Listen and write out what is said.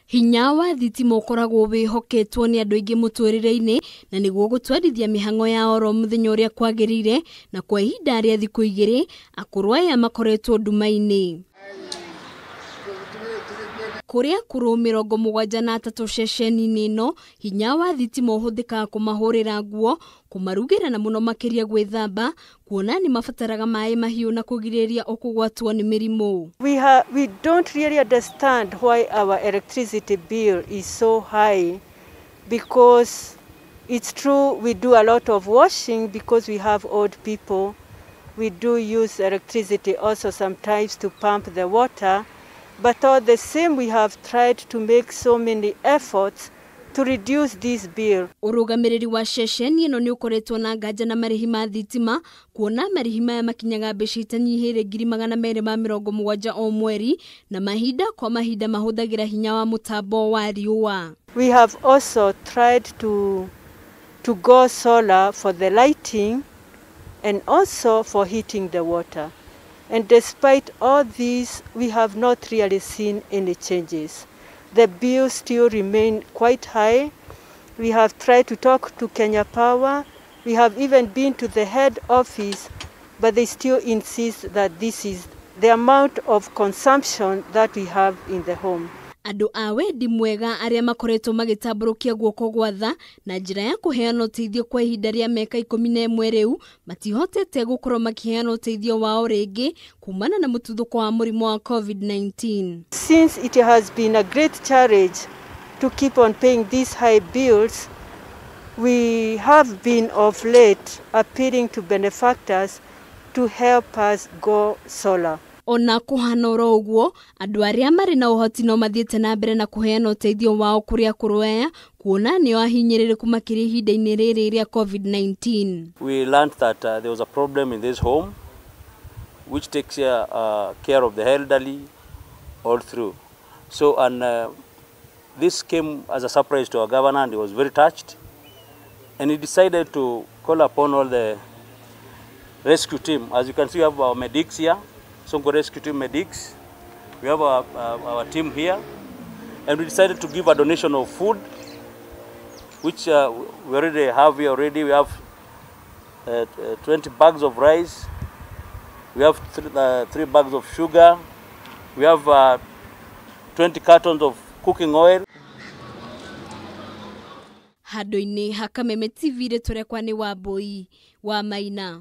Hinya wa thitima ukoragwo wihoketwo ni andu aingi muturire-ini na niguo gutwarithia mihango ya oro muthenya uria kwagirire na kwa ihinda ria thiku 2 akuru aya makoretwo nduma-ini. Kuria akuru 73 ceceni ino hinya wa thitima uhuthikaga kumahurira nguo, kumarugira na muno makiria gwithamba, kuona ni mabataraga mai mahiu na kugiriria okugwatwo ni mirimu. We don't really understand why our electricity bill is so high, because it's true we do a lot of washing because we have old people. We do use electricity also sometimes to pump the water, but all the same we have tried to make so many efforts to reduce this bill. Urugamiriri wa ceceni ino ni ukoretwo na nganja na marihi ma thitima, kuona marihi maya makinyaga mbeca itanyihire 270 o mweri na mahinda kwa mahinda mahuthagira hinya wa mutambo wa riua. We have also tried to go solar for the lighting and also for heating the water. And despite all these, we have not really seen any changes. The bills still remain quite high. We have tried to talk to Kenya Power. We have even been to the head office, but they still insist that this is the amount of consumption that we have in the home. Andu a wendi mwega aria makoretwo magitamburukia guoko gwatha na njira ya kuheana uteithio kwa ihinda ria meka 11 riu matihotete gukorwo makiheana uteithio wao ringi kuumana na mututhuko wa murimu wa COVID-19. Since it has been a great challenge to keep on paying these high bills, we have been of late appealing to benefactors to help us go solar. Ona kuhana uguo andu aria mari na uhoti no mathiete na mbere na kuheana uteithio wao kuria kuroya kuona ni ahinyiririku makiri ihinda-ini riri ria COVID-19. We learned that there was a problem in this home which takes care of the elderly all through. So this came as a surprise to our governor, and he was very touched, and he decided to call upon all the rescue team. As you can see, we have our medics here. Songo Rescue Team medics. We have our team here, and we decided to give a donation of food, which we already have here already. We have 20 bags of rice. We have 3 bags of sugar. We have 20 cartons of cooking oil. Hado-ini Hakameme TV returekwa ni Wambui wa Maina.